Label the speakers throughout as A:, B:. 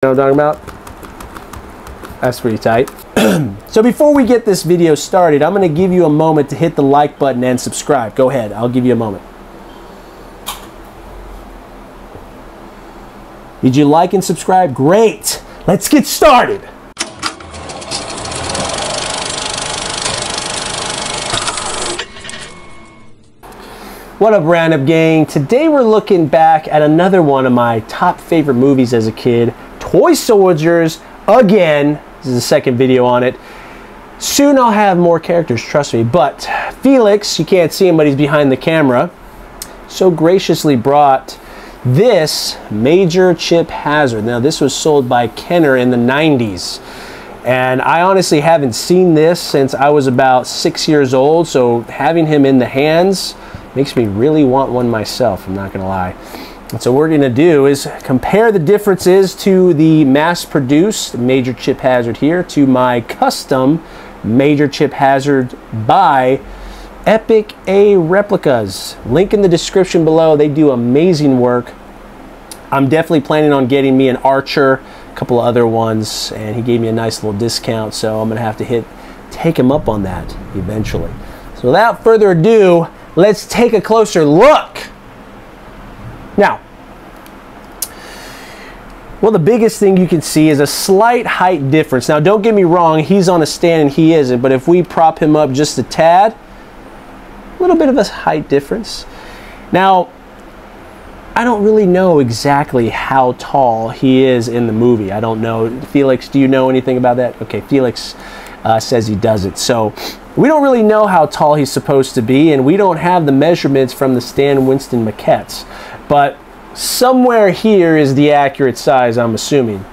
A: You know what I'm talking about? That's pretty tight. So before we get this video started, I'm going to give you a moment to hit the like button and subscribe. Go ahead, I'll give you a moment. Did you like and subscribe? Great! Let's get started! What up, Roundup Gang? Today we're looking back at another one of my top favorite movies as a kid, Toy Soldiers, again. This is the second video on it. Soon I'll have more characters, trust me. But Felix, you can't see him, but he's behind the camera, so graciously brought this Major Chip Hazard. Now, this was sold by Kenner in the 90s. And I honestly haven't seen this since I was about 6 years old, so having him in the hands makes me really want one myself, I'm not gonna lie. And so what we're gonna do is compare the differences to the mass-produced Major Chip Hazard here to my custom Major Chip Hazard by Epic A Replicas. Link in the description below. They do amazing work. I'm definitely planning on getting me an Archer, a couple of other ones, and he gave me a nice little discount, so I'm gonna have to take him up on that eventually. So without further ado, let's take a closer look. Now, well, the biggest thing you can see is a slight height difference. Now, don't get me wrong, he's on a stand and he isn't, but if we prop him up just a tad, a little bit of a height difference. Now, I don't really know exactly how tall he is in the movie. I don't know. Felix, do you know anything about that? Okay, Felix says he doesn't. So we don't really know how tall he's supposed to be, and we don't have the measurements from the Stan Winston maquettes. But somewhere here is the accurate size, I'm assuming.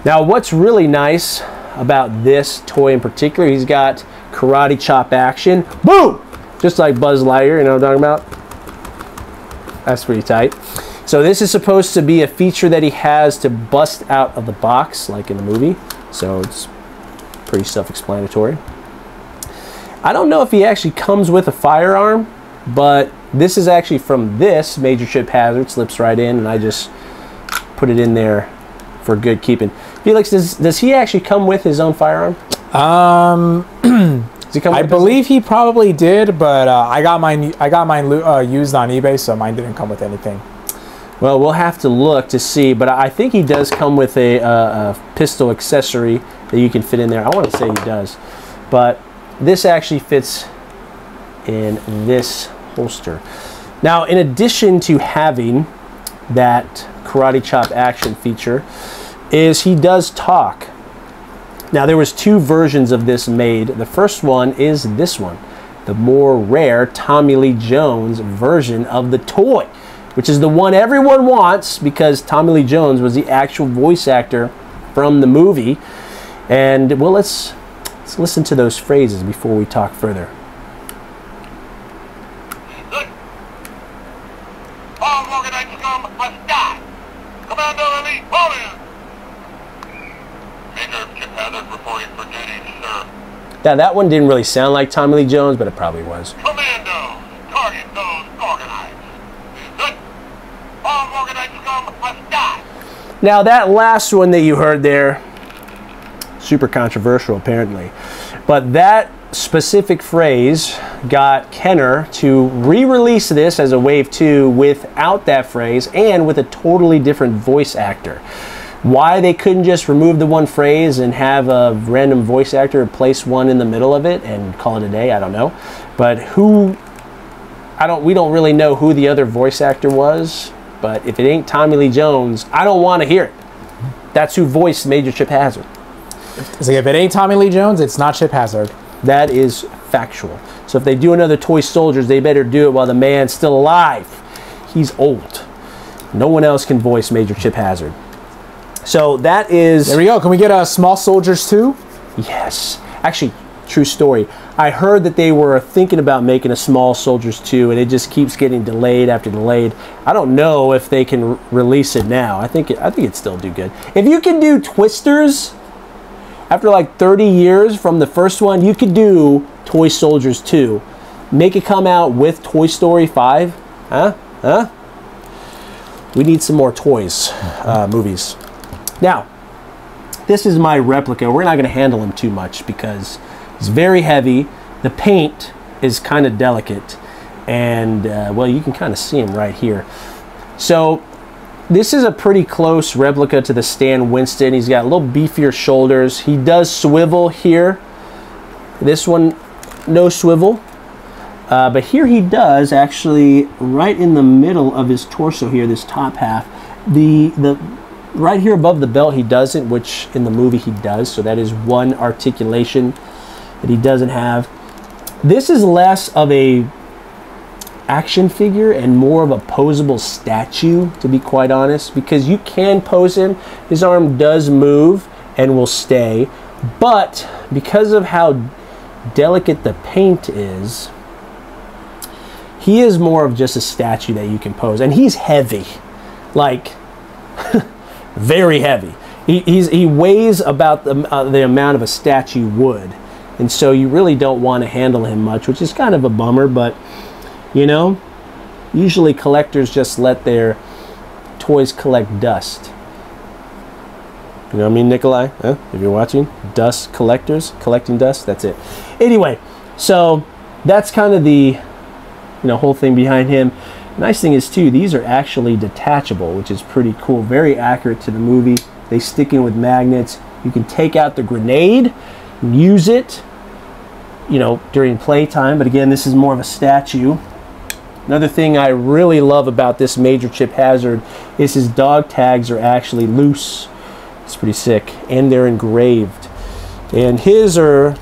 A: Now, what's really nice about this toy in particular, he's got karate chop action. Boom! Just like Buzz Lightyear, you know what I'm talking about? That's pretty tight. So this is supposed to be a feature that he has to bust out of the box, like in the movie. So it's pretty self-explanatory. I don't know if he actually comes with a firearm, but this is actually from this Major Chip Hazard. Slips right in, and I just put it in there for good keeping. Felix, does he actually come with his own firearm? Does he come with
B: I believe he probably did, but I got mine used on eBay, so mine didn't come with anything.
A: Well, we'll have to look to see, but I think he does come with a pistol accessory that you can fit in there. I want to say he does, but this actually fits in this holster. Now, in addition to having that karate chop action feature, is he does talk. Now, there was two versions of this made. The first one is this one, the more rare Tommy Lee Jones version of the toy, which is the one everyone wants because Tommy Lee Jones was the actual voice actor from the movie. And well, let's listen to those phrases before we talk further.
C: Good. All organized scum must die. Commando Elite, fall in. Major Chip Hazard reporting for duty, sir.
A: Now, that one didn't really sound like Tommy Lee Jones, but it probably was.
C: Commando, target those organized. Good. All organized scum must die.
A: Now, that last one that you heard there, super controversial apparently, but that specific phrase got Kenner to re-release this as a Wave 2 without that phrase and with a totally different voice actor. Why they couldn't just remove the one phrase and have a random voice actor place one in the middle of it and call it a day, I don't know. But we don't really know who the other voice actor was, but if it ain't Tommy Lee Jones, I don't want to hear it. That's who voiced Major Chip Hazard.
B: So if it ain't Tommy Lee Jones, it's not Chip Hazard.
A: That is factual. So if they do another Toy Soldiers, they better do it while the man's still alive. He's old. No one else can voice Major Chip Hazard. So that is...
B: There we go. Can we get a Small Soldiers 2?
A: Yes. Actually, true story. I heard that they were thinking about making a Small Soldiers 2, and it just keeps getting delayed after delayed. I don't know if they can release it now. I think it'd still do good. If you can do Twisters after like 30 years from the first one, you could do Toy Soldiers 2. Make it come out with Toy Story 5. Huh? We need some more toys, movies. Now, this is my replica. We're not going to handle him too much because he's very heavy. The paint is kind of delicate. And, well, you can kind of see him right here. So this is a pretty close replica to the Stan Winston. He's got a little beefier shoulders. He does swivel here. This one, no swivel. But here he does actually, right in the middle of his torso here, this top half. Right here above the belt he doesn't, which in the movie he does. So that is one articulation that he doesn't have. This is less of a action figure and more of a posable statue, to be quite honest, because you can pose him. His arm does move and will stay, but because of how delicate the paint is, he is more of just a statue that you can pose. And he's heavy, like very heavy. He weighs about the amount of a statue would, and so you really don't want to handle him much, which is kind of a bummer. But you know, usually collectors just let their toys collect dust. You know what I mean, Nikolai? Huh? If you're watching, dust collectors collecting dust. That's it. Anyway, so that's kind of the whole thing behind him. Nice thing is too, these are actually detachable, which is pretty cool. Very accurate to the movie. They stick in with magnets. You can take out the grenade, use it, during playtime. But again, this is more of a statue. Another thing I really love about this Major Chip Hazard is his dog tags are actually loose. It's pretty sick, and they're engraved. And his are,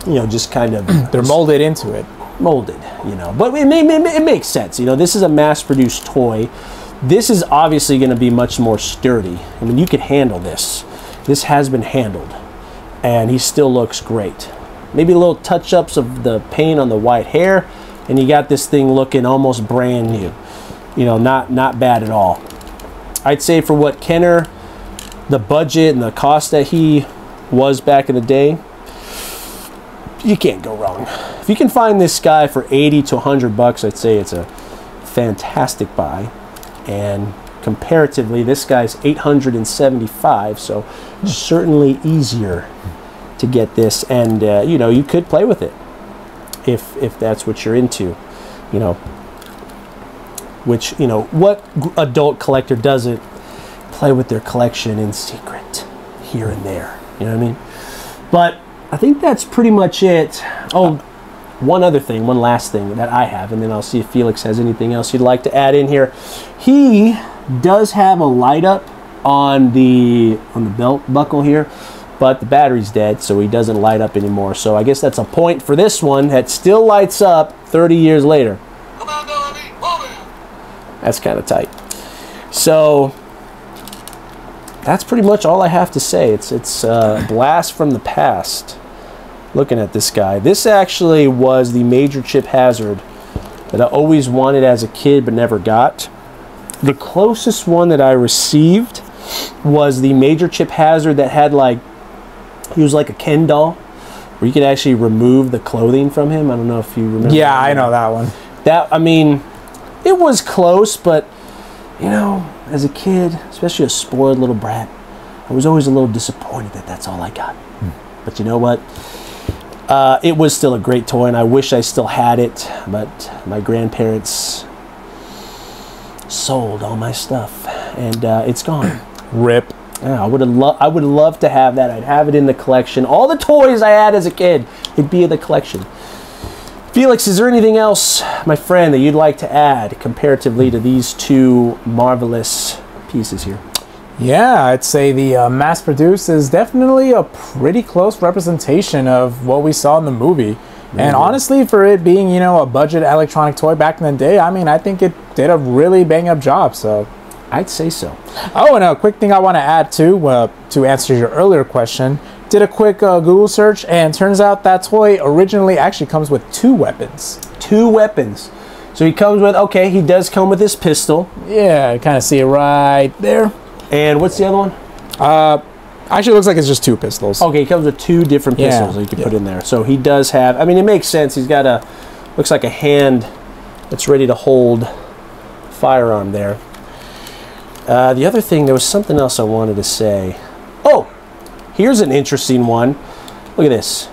A: just kind of
B: they're molded into it.
A: Molded, but it makes sense. This is a mass-produced toy. This is obviously going to be much more sturdy. I mean, you could handle this. This has been handled, and he still looks great. Maybe a little touch-ups of the paint on the white hair, and you got this thing looking almost brand new. Not bad at all. I'd say for what Kenner, the budget and the cost that he was back in the day, you can't go wrong. If you can find this guy for 80 to 100 bucks, I'd say it's a fantastic buy. And comparatively, this guy's 875, so certainly easier to get this. And you could play with it if that's what you're into. Which what adult collector doesn't play with their collection in secret here and there? You know what I mean? But I think that's pretty much it. Oh, one last thing that I have, and then I'll see if Felix has anything else he'd like to add in here. He does have a light up on the belt buckle here, but the battery's dead, so he doesn't light up anymore. So I guess that's a point for this one that still lights up 30 years later. That's kind of tight. So that's pretty much all I have to say. It's a blast from the past. Looking at this guy, this actually was the Major Chip Hazard that I always wanted as a kid but never got. The closest one that I received was the Major Chip Hazard that had he was like a Ken doll, where you could actually remove the clothing from him. I don't know if you remember.
B: Yeah, I know that one.
A: I mean, it was close, but as a kid, especially a spoiled little brat, I was always a little disappointed that that's all I got. But you know what? It was still a great toy, and I wish I still had it, but my grandparents sold all my stuff, and it's gone.
B: Rip.
A: Yeah, I would love to have that. I'd have it in the collection. All the toys I had as a kid, it'd be in the collection. Felix, is there anything else, my friend, that you'd like to add comparatively to these two marvelous pieces here?
B: Yeah, I'd say the mass-produced is definitely a pretty close representation of what we saw in the movie. And honestly, for it being, a budget electronic toy back in the day, I mean, I think it did a really bang-up job, so
A: I'd say so.
B: Oh, and a quick thing I want to add, too, to answer your earlier question. Did a quick Google search, and turns out that toy originally actually comes with 2 weapons.
A: 2 weapons. So he comes with, okay, he does come with his pistol.
B: Yeah, you kind of see it right there.
A: And what's the other one?
B: Actually, it looks like it's just 2 pistols.
A: Okay, he comes with 2 different pistols that you can put in there. So he does have, I mean, it makes sense. He's got looks like a hand that's ready to hold firearm there. The other thing, there was something else I wanted to say. Oh, Here's an interesting one. Look at this.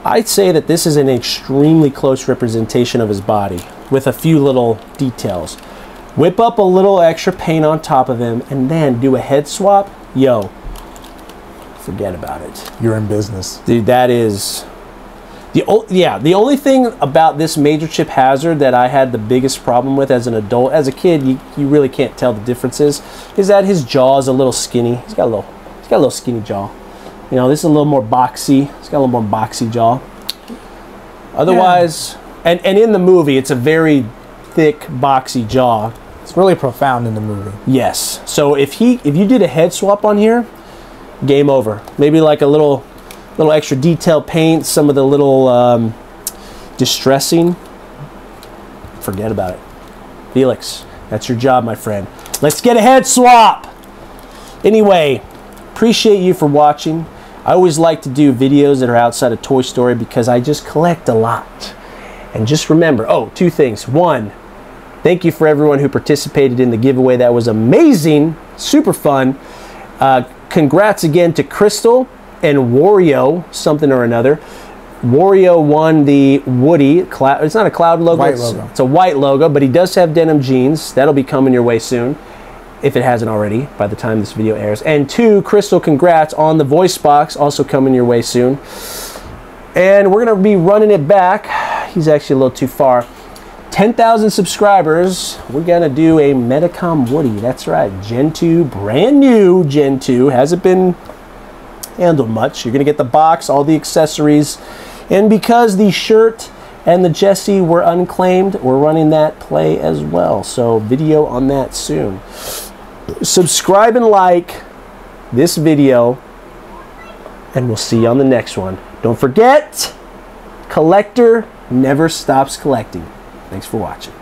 A: I'd say that this is an extremely close representation of his body with a few little details. Whip up a little extra paint on top of him and then do a head swap. Yo, forget about it.
B: You're in business.
A: Dude, that is... The only thing about this Major Chip Hazard that I had the biggest problem with as an adult, as a kid, you really can't tell the differences, is that his jaw is a little skinny. He's got a little skinny jaw. You know, this is a little more boxy. He's got a little more boxy jaw. Otherwise, and in the movie, it's a very thick, boxy jaw.
B: It's really profound in the movie.
A: Yes. So if you did a head swap on here, game over. Maybe like a little extra detail paint, some of the little distressing. Forget about it. Felix, that's your job, my friend. Let's get a head swap. Anyway, appreciate you for watching. I always like to do videos that are outside of Toy Story because I just collect a lot. And just remember, oh, two things. One, thank you for everyone who participated in the giveaway. That was amazing, super fun. Congrats again to Crystal and Wario, something or another. Wario won the Woody cloud. It's not a cloud logo. It's a white logo, but he does have denim jeans. That'll be coming your way soon, if it hasn't already by the time this video airs. And two, Crystal, congrats on the voice box, also coming your way soon. And we're gonna be running it back. He's actually a little too far. 10,000 subscribers, we're gonna do a Metacom Woody. That's right, Gen 2, brand new Gen 2. Hasn't been handled much. You're gonna get the box, all the accessories. And because the shirt and the Jessie were unclaimed, we're running that play as well. So video on that soon. Subscribe and like this video, and we'll see you on the next one. Don't forget, collector never stops collecting. Thanks for watching.